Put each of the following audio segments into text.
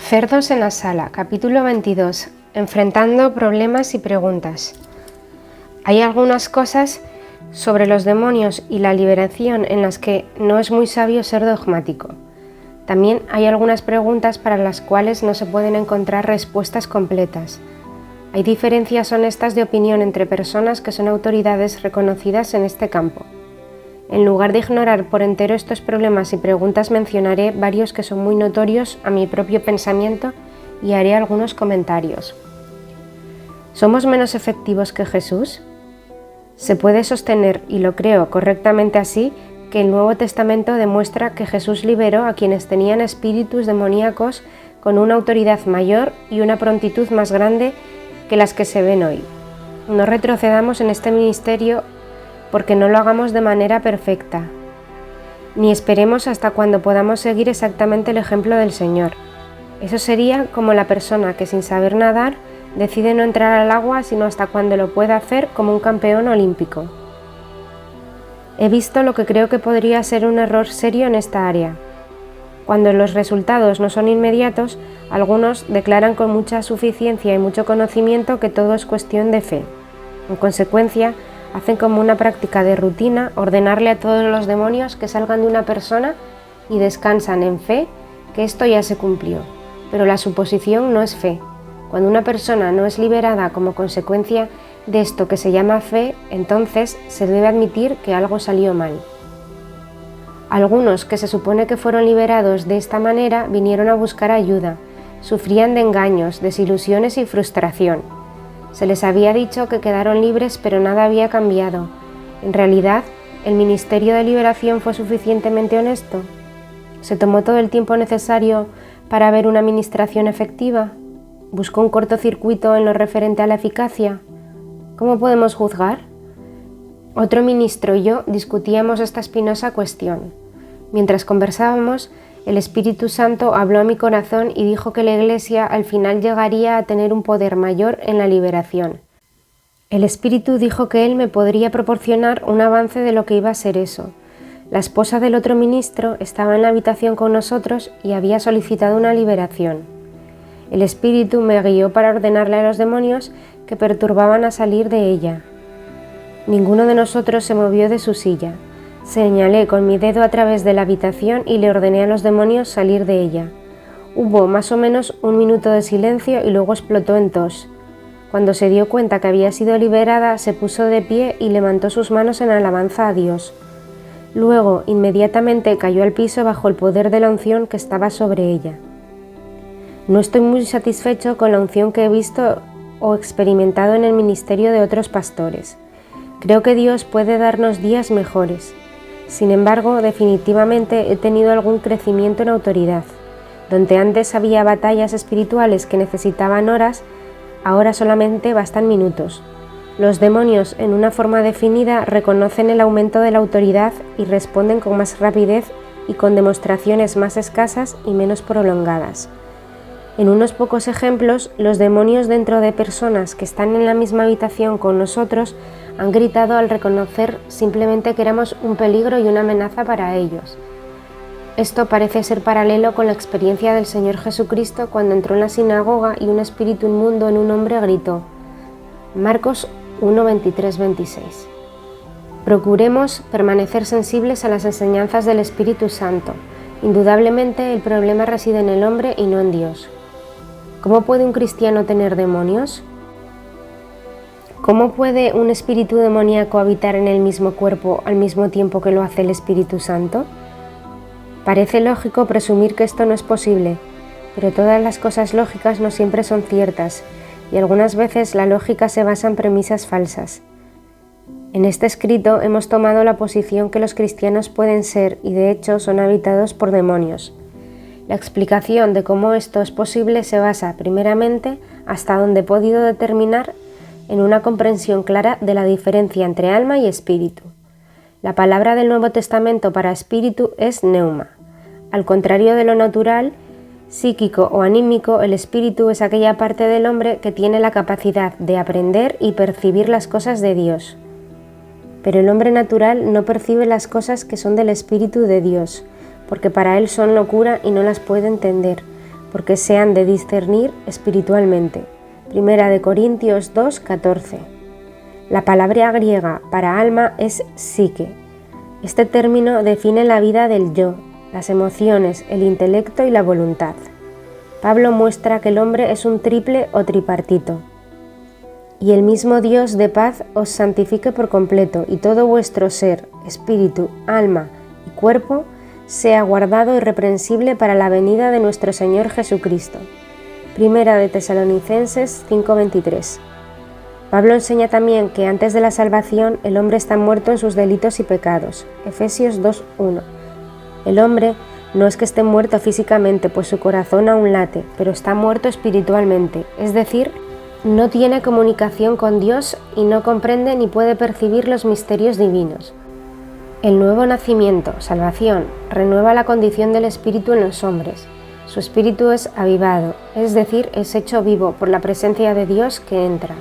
Cerdos en la sala, capítulo 22. Enfrentando problemas y preguntas. Hay algunas cosas sobre los demonios y la liberación en las que no es muy sabio ser dogmático. También hay algunas preguntas para las cuales no se pueden encontrar respuestas completas. Hay diferencias honestas de opinión entre personas que son autoridades reconocidas en este campo. En lugar de ignorar por entero estos problemas y preguntas, mencionaré varios que son muy notorios a mi propio pensamiento y haré algunos comentarios. ¿Somos menos efectivos que Jesús? Se puede sostener, y lo creo correctamente así, que el Nuevo Testamento demuestra que Jesús liberó a quienes tenían espíritus demoníacos con una autoridad mayor y una prontitud más grande que las que se ven hoy. No retrocedamos en este ministerio porque no lo hagamos de manera perfecta, ni esperemos hasta cuando podamos seguir exactamente el ejemplo del Señor. Eso sería como la persona que sin saber nadar decide no entrar al agua sino hasta cuando lo pueda hacer como un campeón olímpico. He visto lo que creo que podría ser un error serio en esta área. Cuando los resultados no son inmediatos, algunos declaran con mucha suficiencia y mucho conocimiento que todo es cuestión de fe. En consecuencia, hacen como una práctica de rutina ordenarle a todos los demonios que salgan de una persona y descansan en fe que esto ya se cumplió. Pero la suposición no es fe. Cuando una persona no es liberada como consecuencia de esto que se llama fe, entonces se debe admitir que algo salió mal. Algunos que se supone que fueron liberados de esta manera vinieron a buscar ayuda, sufrían de engaños, desilusiones y frustración. Se les había dicho que quedaron libres, pero nada había cambiado. En realidad, ¿el ministerio de liberación fue suficientemente honesto? ¿Se tomó todo el tiempo necesario para ver una administración efectiva? ¿Buscó un cortocircuito en lo referente a la eficacia? ¿Cómo podemos juzgar? Otro ministro y yo discutíamos esta espinosa cuestión. Mientras conversábamos, el Espíritu Santo habló a mi corazón y dijo que la Iglesia al final llegaría a tener un poder mayor en la liberación. El Espíritu dijo que Él me podría proporcionar un avance de lo que iba a ser eso. La esposa del otro ministro estaba en la habitación con nosotros y había solicitado una liberación. El Espíritu me guió para ordenarle a los demonios que perturbaban a salir de ella. Ninguno de nosotros se movió de su silla. Señalé con mi dedo a través de la habitación y le ordené a los demonios salir de ella. Hubo más o menos un minuto de silencio y luego explotó en tos. Cuando se dio cuenta que había sido liberada, se puso de pie y levantó sus manos en alabanza a Dios. Luego, inmediatamente cayó al piso bajo el poder de la unción que estaba sobre ella. No estoy muy satisfecho con la unción que he visto o experimentado en el ministerio de otros pastores. Creo que Dios puede darnos días mejores. Sin embargo, definitivamente he tenido algún crecimiento en autoridad. Donde antes había batallas espirituales que necesitaban horas, ahora solamente bastan minutos. Los demonios, en una forma definida, reconocen el aumento de la autoridad y responden con más rapidez y con demostraciones más escasas y menos prolongadas. En unos pocos ejemplos, los demonios dentro de personas que están en la misma habitación con nosotros han gritado al reconocer simplemente que éramos un peligro y una amenaza para ellos. Esto parece ser paralelo con la experiencia del Señor Jesucristo cuando entró en la sinagoga y un espíritu inmundo en un hombre gritó. Marcos 1, 23, 26. Procuremos permanecer sensibles a las enseñanzas del Espíritu Santo. Indudablemente el problema reside en el hombre y no en Dios. ¿Cómo puede un cristiano tener demonios? ¿Cómo puede un espíritu demoníaco habitar en el mismo cuerpo al mismo tiempo que lo hace el Espíritu Santo? Parece lógico presumir que esto no es posible, pero todas las cosas lógicas no siempre son ciertas, y algunas veces la lógica se basa en premisas falsas. En este escrito hemos tomado la posición que los cristianos pueden ser y de hecho son habitados por demonios. La explicación de cómo esto es posible se basa, primeramente, hasta donde he podido determinar, en una comprensión clara de la diferencia entre alma y espíritu. La palabra del Nuevo Testamento para espíritu es pneuma. Al contrario de lo natural, psíquico o anímico, el espíritu es aquella parte del hombre que tiene la capacidad de aprender y percibir las cosas de Dios. Pero el hombre natural no percibe las cosas que son del Espíritu de Dios, porque para él son locura y no las puede entender, porque se han de discernir espiritualmente. 1 Corintios 2:14. La palabra griega para alma es psique. Este término define la vida del yo, las emociones, el intelecto y la voluntad. Pablo muestra que el hombre es un triple o tripartito. Y el mismo Dios de paz os santifique por completo, y todo vuestro ser, espíritu, alma y cuerpo sea guardado irreprensible para la venida de nuestro Señor Jesucristo. 1 de Tesalonicenses 5:23. Pablo enseña también que antes de la salvación el hombre está muerto en sus delitos y pecados. Efesios 2:1. El hombre no es que esté muerto físicamente, pues su corazón aún late, pero está muerto espiritualmente, es decir, no tiene comunicación con Dios y no comprende ni puede percibir los misterios divinos. El nuevo nacimiento, salvación, renueva la condición del espíritu en los hombres. Su espíritu es avivado, es decir, es hecho vivo por la presencia de Dios que entra.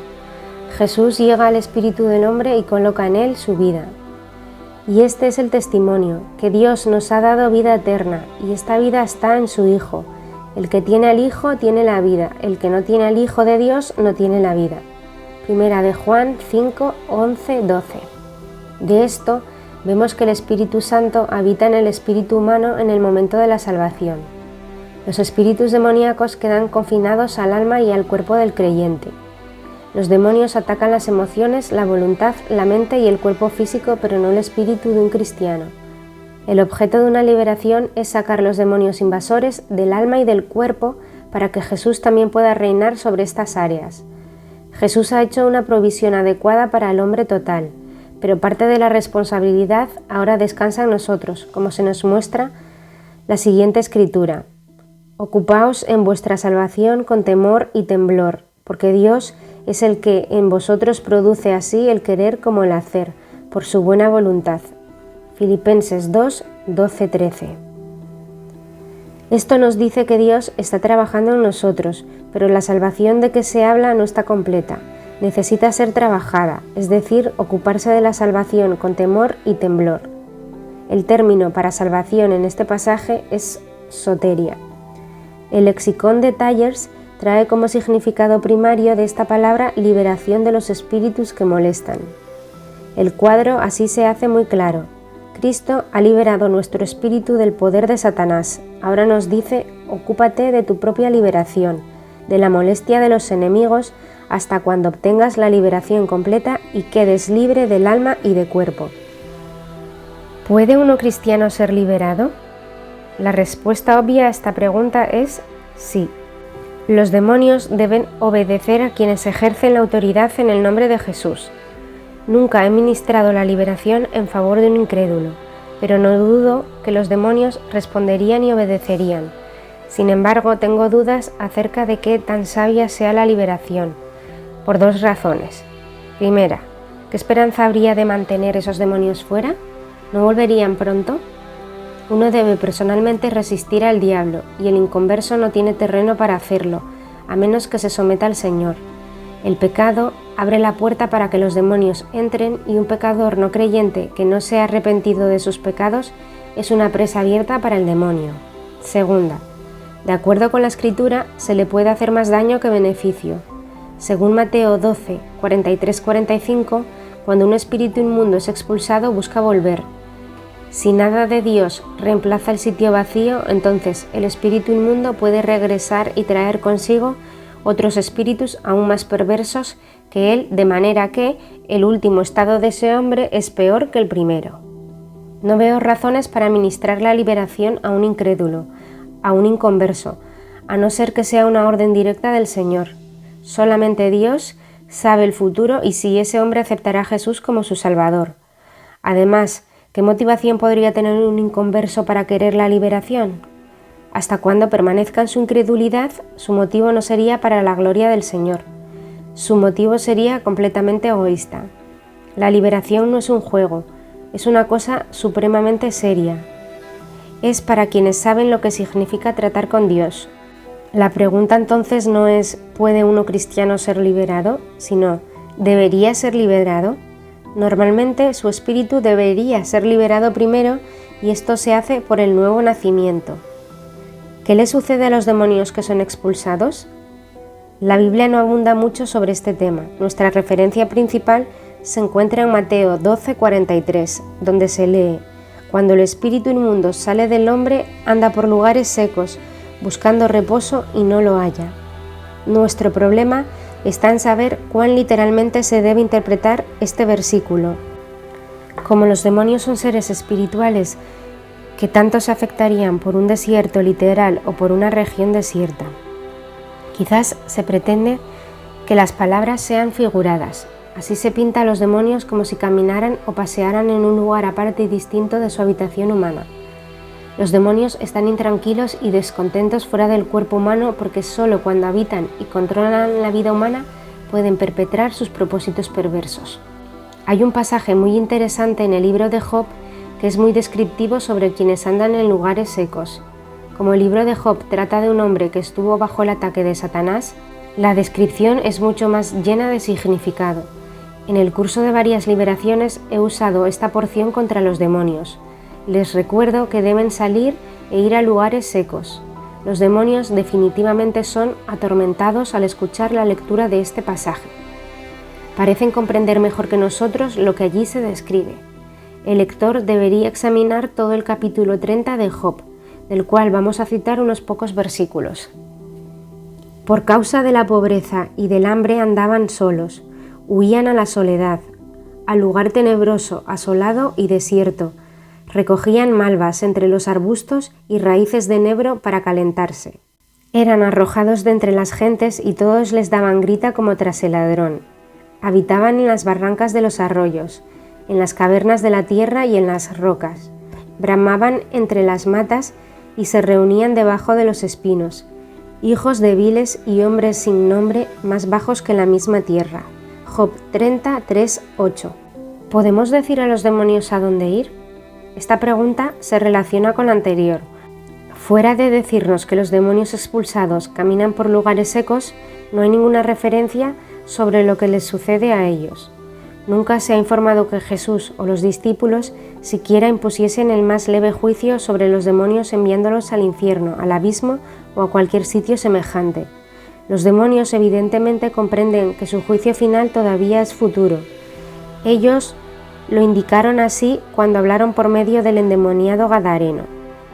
Jesús llega al espíritu del hombre y coloca en él su vida. Y este es el testimonio, que Dios nos ha dado vida eterna, y esta vida está en su Hijo. El que tiene al Hijo tiene la vida, el que no tiene al Hijo de Dios no tiene la vida. 1 de Juan 5:11-12. De esto vemos que el Espíritu Santo habita en el espíritu humano en el momento de la salvación. Los espíritus demoníacos quedan confinados al alma y al cuerpo del creyente. Los demonios atacan las emociones, la voluntad, la mente y el cuerpo físico, pero no el espíritu de un cristiano. El objeto de una liberación es sacar los demonios invasores del alma y del cuerpo para que Jesús también pueda reinar sobre estas áreas. Jesús ha hecho una provisión adecuada para el hombre total, pero parte de la responsabilidad ahora descansa en nosotros, como se nos muestra la siguiente escritura. Ocupaos en vuestra salvación con temor y temblor, porque Dios es el que en vosotros produce así el querer como el hacer, por su buena voluntad. Filipenses 2:12-13. Esto nos dice que Dios está trabajando en nosotros, pero la salvación de que se habla no está completa. Necesita ser trabajada, es decir, ocuparse de la salvación con temor y temblor. El término para salvación en este pasaje es soteria. El lexicón de Tyers trae como significado primario de esta palabra liberación de los espíritus que molestan. El cuadro así se hace muy claro. Cristo ha liberado nuestro espíritu del poder de Satanás. Ahora nos dice, ocúpate de tu propia liberación, de la molestia de los enemigos, hasta cuando obtengas la liberación completa y quedes libre del alma y de cuerpo. ¿Puede uno cristiano ser liberado? La respuesta obvia a esta pregunta es sí. Los demonios deben obedecer a quienes ejercen la autoridad en el nombre de Jesús. Nunca he ministrado la liberación en favor de un incrédulo, pero no dudo que los demonios responderían y obedecerían. Sin embargo, tengo dudas acerca de qué tan sabia sea la liberación, por dos razones. Primera, ¿qué esperanza habría de mantener esos demonios fuera? ¿No volverían pronto? Uno debe personalmente resistir al diablo, y el inconverso no tiene terreno para hacerlo, a menos que se someta al Señor. El pecado abre la puerta para que los demonios entren, y un pecador no creyente que no se ha arrepentido de sus pecados es una presa abierta para el demonio. Segunda, de acuerdo con la Escritura, se le puede hacer más daño que beneficio. Según Mateo 12, 43-45, cuando un espíritu inmundo es expulsado, busca volver. Si nada de Dios reemplaza el sitio vacío, entonces el espíritu inmundo puede regresar y traer consigo otros espíritus aún más perversos que él, de manera que el último estado de ese hombre es peor que el primero. No veo razones para ministrar la liberación a un incrédulo, a un inconverso, a no ser que sea una orden directa del Señor. Solamente Dios sabe el futuro y si ese hombre aceptará a Jesús como su Salvador. Además, ¿qué motivación podría tener un inconverso para querer la liberación? Hasta cuando permanezca en su incredulidad, su motivo no sería para la gloria del Señor. Su motivo sería completamente egoísta. La liberación no es un juego, es una cosa supremamente seria. Es para quienes saben lo que significa tratar con Dios. La pregunta entonces no es ¿puede uno cristiano ser liberado?, sino ¿debería ser liberado? Normalmente su espíritu debería ser liberado primero y esto se hace por el nuevo nacimiento. ¿Qué le sucede a los demonios que son expulsados? La Biblia no abunda mucho sobre este tema. Nuestra referencia principal se encuentra en Mateo 12:43, donde se lee: Cuando el espíritu inmundo sale del hombre, anda por lugares secos, buscando reposo y no lo halla. Nuestro problema está en saber cuán literalmente se debe interpretar este versículo. Como los demonios son seres espirituales que tanto se afectarían por un desierto literal o por una región desierta, quizás se pretende que las palabras sean figuradas. Así se pinta a los demonios como si caminaran o pasearan en un lugar aparte y distinto de su habitación humana. Los demonios están intranquilos y descontentos fuera del cuerpo humano porque solo cuando habitan y controlan la vida humana pueden perpetrar sus propósitos perversos. Hay un pasaje muy interesante en el libro de Job que es muy descriptivo sobre quienes andan en lugares secos. Como el libro de Job trata de un hombre que estuvo bajo el ataque de Satanás, la descripción es mucho más llena de significado. En el curso de varias liberaciones he usado esta porción contra los demonios. Les recuerdo que deben salir e ir a lugares secos. Los demonios definitivamente son atormentados al escuchar la lectura de este pasaje. Parecen comprender mejor que nosotros lo que allí se describe. El lector debería examinar todo el capítulo 30 de Job, del cual vamos a citar unos pocos versículos. Por causa de la pobreza y del hambre andaban solos, huían a la soledad, al lugar tenebroso, asolado y desierto. Recogían malvas entre los arbustos y raíces de enebro para calentarse. Eran arrojados de entre las gentes y todos les daban grita como tras el ladrón. Habitaban en las barrancas de los arroyos, en las cavernas de la tierra y en las rocas. Bramaban entre las matas y se reunían debajo de los espinos, hijos de viles y hombres sin nombre, más bajos que la misma tierra. Job 30, 3, 8. ¿Podemos decir a los demonios a dónde ir? Esta pregunta se relaciona con la anterior. Fuera de decirnos que los demonios expulsados caminan por lugares secos, no hay ninguna referencia sobre lo que les sucede a ellos. Nunca se ha informado que Jesús o los discípulos siquiera impusiesen el más leve juicio sobre los demonios enviándolos al infierno, al abismo o a cualquier sitio semejante. Los demonios evidentemente comprenden que su juicio final todavía es futuro. Ellos lo indicaron así cuando hablaron por medio del endemoniado gadareno.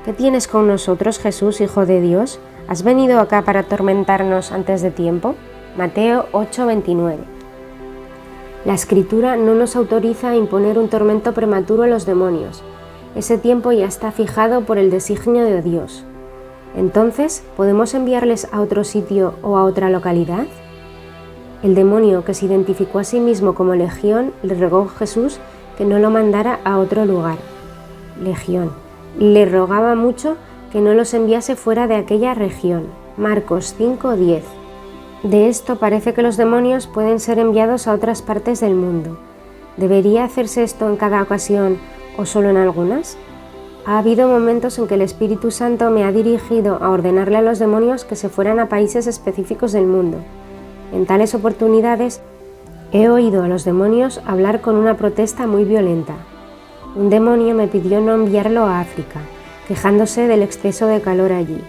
¿Qué tienes con nosotros, Jesús, Hijo de Dios? ¿Has venido acá para atormentarnos antes de tiempo? Mateo 8:29. La Escritura no nos autoriza a imponer un tormento prematuro a los demonios. Ese tiempo ya está fijado por el designio de Dios. Entonces, ¿podemos enviarles a otro sitio o a otra localidad? El demonio, que se identificó a sí mismo como Legión, le rogó a Jesús que no lo mandara a otro lugar. Legión. Le rogaba mucho que no los enviase fuera de aquella región. Marcos 5:10. De esto parece que los demonios pueden ser enviados a otras partes del mundo. ¿Debería hacerse esto en cada ocasión o solo en algunas? Ha habido momentos en que el Espíritu Santo me ha dirigido a ordenarle a los demonios que se fueran a países específicos del mundo. En tales oportunidades he oído a los demonios hablar con una protesta muy violenta. Un demonio me pidió no enviarlo a África, quejándose del exceso de calor allí.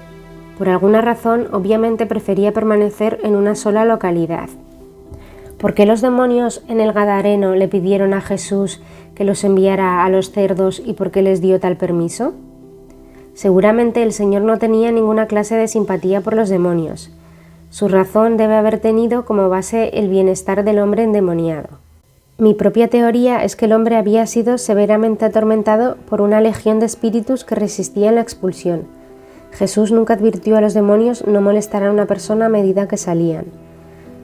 Por alguna razón, obviamente prefería permanecer en una sola localidad. ¿Por qué los demonios en el Gadareno le pidieron a Jesús que los enviara a los cerdos y por qué les dio tal permiso? Seguramente el Señor no tenía ninguna clase de simpatía por los demonios. Su razón debe haber tenido como base el bienestar del hombre endemoniado. Mi propia teoría es que el hombre había sido severamente atormentado por una legión de espíritus que resistían la expulsión. Jesús nunca advirtió a los demonios no molestar a una persona a medida que salían.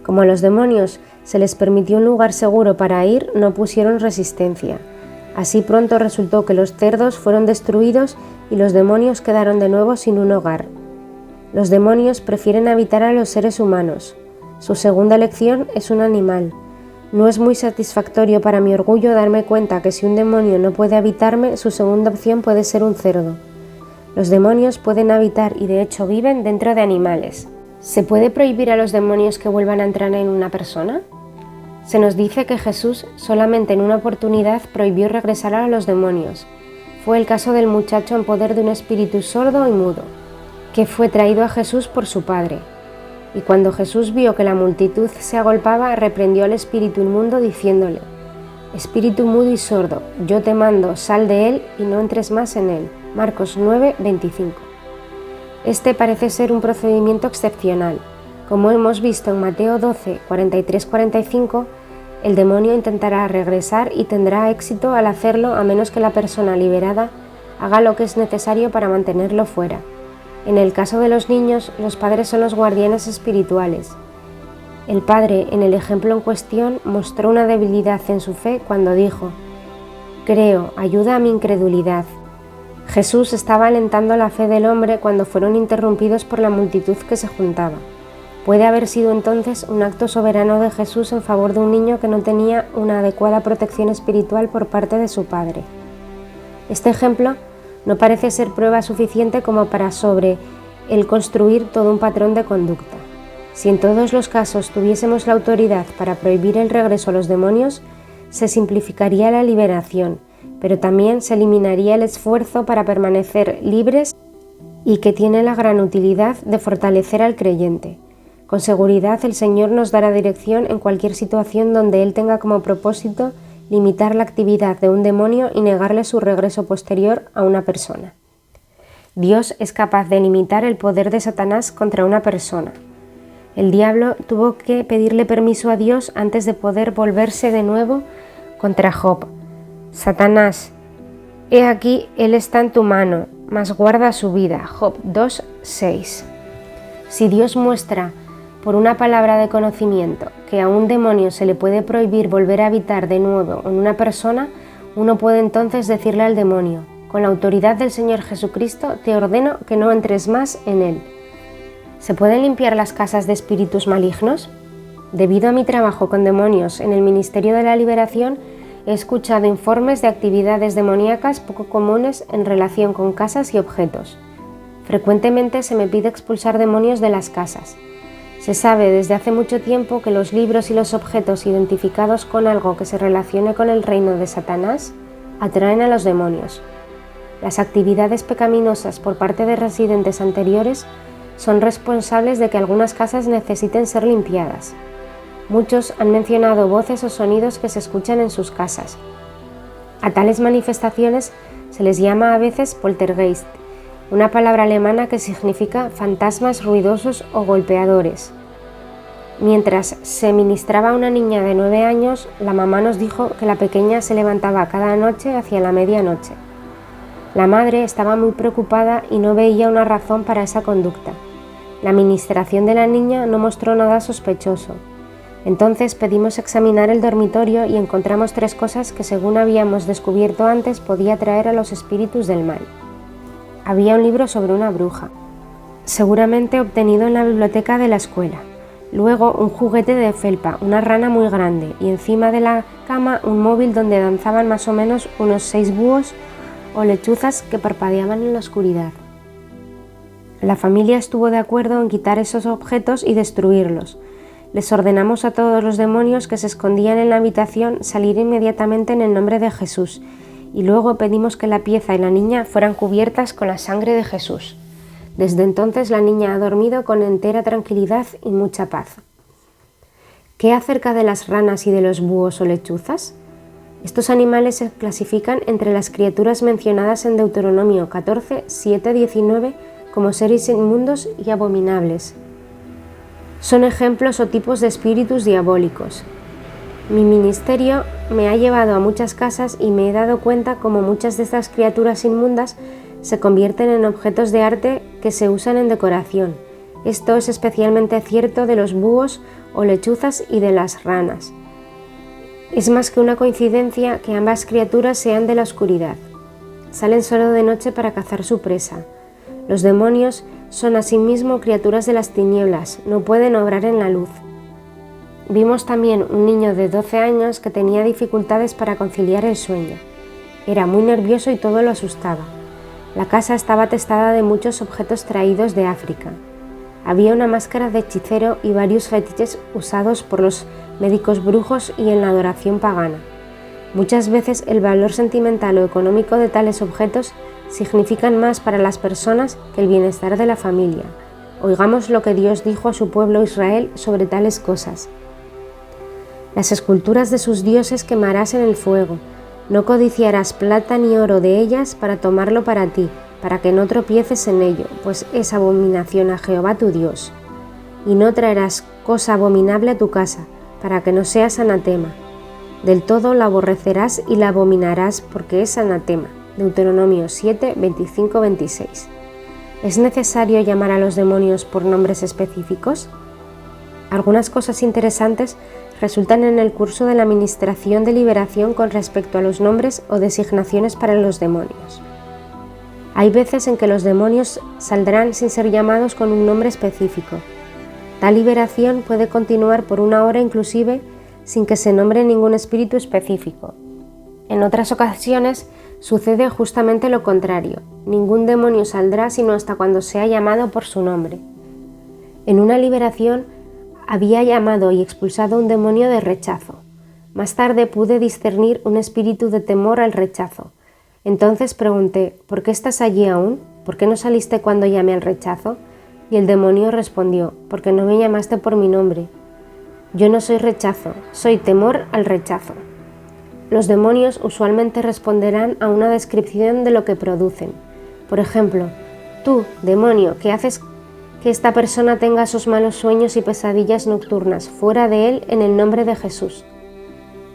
Como a los demonios se les permitió un lugar seguro para ir, no pusieron resistencia. Así pronto resultó que los cerdos fueron destruidos y los demonios quedaron de nuevo sin un hogar. Los demonios prefieren habitar a los seres humanos. Su segunda elección es un animal. No es muy satisfactorio para mi orgullo darme cuenta que si un demonio no puede habitarme, su segunda opción puede ser un cerdo. Los demonios pueden habitar y de hecho viven dentro de animales. ¿Se puede prohibir a los demonios que vuelvan a entrar en una persona? Se nos dice que Jesús solamente en una oportunidad prohibió regresar a los demonios. Fue el caso del muchacho en poder de un espíritu sordo y mudo. que fue traído a Jesús por su padre. Y cuando Jesús vio que la multitud se agolpaba, reprendió al espíritu inmundo diciéndole: Espíritu mudo y sordo, yo te mando, sal de él y no entres más en él. Marcos 9, 25. Este parece ser un procedimiento excepcional. Como hemos visto en Mateo 12, 43-45, el demonio intentará regresar y tendrá éxito al hacerlo a menos que la persona liberada haga lo que es necesario para mantenerlo fuera. En el caso de los niños, los padres son los guardianes espirituales. El padre, en el ejemplo en cuestión, mostró una debilidad en su fe cuando dijo: «Creo, ayuda a mi incredulidad». Jesús estaba alentando la fe del hombre cuando fueron interrumpidos por la multitud que se juntaba. Puede haber sido entonces un acto soberano de Jesús en favor de un niño que no tenía una adecuada protección espiritual por parte de su padre. Este ejemplo no parece ser prueba suficiente como para sobre él construir todo un patrón de conducta. Si en todos los casos tuviésemos la autoridad para prohibir el regreso a los demonios, se simplificaría la liberación, pero también se eliminaría el esfuerzo para permanecer libres y que tiene la gran utilidad de fortalecer al creyente. Con seguridad el Señor nos dará dirección en cualquier situación donde Él tenga como propósito limitar la actividad de un demonio y negarle su regreso posterior a una persona. Dios es capaz de limitar el poder de Satanás contra una persona. El diablo tuvo que pedirle permiso a Dios antes de poder volverse de nuevo contra Job. Satanás, he aquí, él está en tu mano, mas guarda su vida. Job 2:6. Si Dios muestra por una palabra de conocimiento que a un demonio se le puede prohibir volver a habitar de nuevo en una persona, uno puede entonces decirle al demonio: con la autoridad del Señor Jesucristo te ordeno que no entres más en él. ¿Se pueden limpiar las casas de espíritus malignos? Debido a mi trabajo con demonios en el Ministerio de la Liberación, he escuchado informes de actividades demoníacas poco comunes en relación con casas y objetos. Frecuentemente se me pide expulsar demonios de las casas. Se sabe desde hace mucho tiempo que los libros y los objetos identificados con algo que se relacione con el reino de Satanás atraen a los demonios. Las actividades pecaminosas por parte de residentes anteriores son responsables de que algunas casas necesiten ser limpiadas. Muchos han mencionado voces o sonidos que se escuchan en sus casas. A tales manifestaciones se les llama a veces poltergeist, una palabra alemana que significa fantasmas ruidosos o golpeadores. Mientras se ministraba a una niña de 9 años, la mamá nos dijo que la pequeña se levantaba cada noche hacia la medianoche. La madre estaba muy preocupada y no veía una razón para esa conducta. La ministración de la niña no mostró nada sospechoso. Entonces pedimos examinar el dormitorio y encontramos 3 cosas que, según habíamos descubierto antes, podía atraer a los espíritus del mal. Había un libro sobre una bruja, seguramente obtenido en la biblioteca de la escuela. Luego un juguete de felpa, una rana muy grande, y encima de la cama un móvil donde danzaban más o menos unos 6 búhos o lechuzas que parpadeaban en la oscuridad. La familia estuvo de acuerdo en quitar esos objetos y destruirlos. Les ordenamos a todos los demonios que se escondían en la habitación salir inmediatamente en el nombre de Jesús, y luego pedimos que la pieza y la niña fueran cubiertas con la sangre de Jesús. Desde entonces la niña ha dormido con entera tranquilidad y mucha paz. ¿Qué acerca de las ranas y de los búhos o lechuzas? Estos animales se clasifican entre las criaturas mencionadas en Deuteronomio 14, 7, 19 como seres inmundos y abominables. Son ejemplos o tipos de espíritus diabólicos. Mi ministerio me ha llevado a muchas casas y me he dado cuenta cómo muchas de estas criaturas inmundas se convierten en objetos de arte que se usan en decoración. Esto es especialmente cierto de los búhos o lechuzas y de las ranas. Es más que una coincidencia que ambas criaturas sean de la oscuridad. Salen solo de noche para cazar su presa. Los demonios son asimismo criaturas de las tinieblas, no pueden obrar en la luz. Vimos también un niño de 12 años que tenía dificultades para conciliar el sueño. Era muy nervioso y todo lo asustaba. La casa estaba atestada de muchos objetos traídos de África. Había una máscara de hechicero y varios fetiches usados por los médicos brujos y en la adoración pagana. Muchas veces el valor sentimental o económico de tales objetos significan más para las personas que el bienestar de la familia. Oigamos lo que Dios dijo a su pueblo Israel sobre tales cosas. Las esculturas de sus dioses quemarás en el fuego. No codiciarás plata ni oro de ellas para tomarlo para ti, para que no tropieces en ello, pues es abominación a Jehová tu Dios. Y no traerás cosa abominable a tu casa, para que no seas anatema. Del todo la aborrecerás y la abominarás, porque es anatema. Deuteronomio 7, 25, 26. ¿Es necesario llamar a los demonios por nombres específicos? Algunas cosas interesantes resultan en el curso de la administración de liberación con respecto a los nombres o designaciones para los demonios. Hay veces en que los demonios saldrán sin ser llamados con un nombre específico. Tal liberación puede continuar por una hora inclusive sin que se nombre ningún espíritu específico. En otras ocasiones sucede justamente lo contrario. Ningún demonio saldrá sino hasta cuando sea llamado por su nombre. En una liberación había llamado y expulsado un demonio de rechazo. Más tarde pude discernir un espíritu de temor al rechazo. Entonces pregunté, ¿por qué estás allí aún? ¿Por qué no saliste cuando llamé al rechazo? Y el demonio respondió, porque no me llamaste por mi nombre. Yo no soy rechazo, soy temor al rechazo. Los demonios usualmente responderán a una descripción de lo que producen. Por ejemplo, tú, demonio, ¿qué haces que esta persona tenga esos malos sueños y pesadillas nocturnas fuera de él en el nombre de Jesús?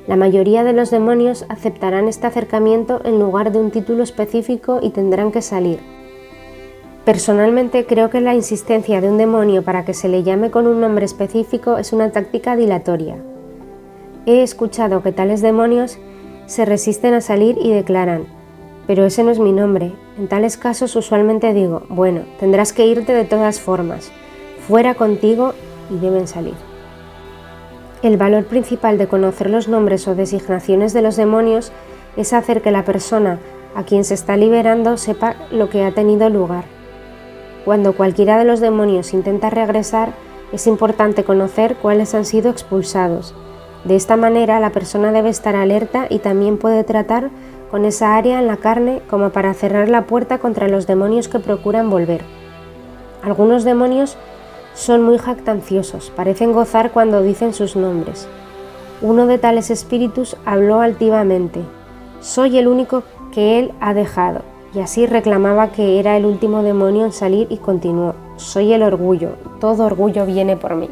La mayoría de los demonios aceptarán este acercamiento en lugar de un título específico y tendrán que salir. Personalmente creo que la insistencia de un demonio para que se le llame con un nombre específico es una táctica dilatoria. He escuchado que tales demonios se resisten a salir y declaran, pero ese no es mi nombre. En tales casos usualmente digo, bueno, tendrás que irte de todas formas, fuera contigo, y deben salir. El valor principal de conocer los nombres o designaciones de los demonios es hacer que la persona a quien se está liberando sepa lo que ha tenido lugar. Cuando cualquiera de los demonios intenta regresar, es importante conocer cuáles han sido expulsados. De esta manera, la persona debe estar alerta y también puede tratar con esa área en la carne como para cerrar la puerta contra los demonios que procuran volver. Algunos demonios son muy jactanciosos, parecen gozar cuando dicen sus nombres. Uno de tales espíritus habló altivamente, «Soy el único que él ha dejado», y así reclamaba que era el último demonio en salir y continuó, «Soy el orgullo, todo orgullo viene por mí».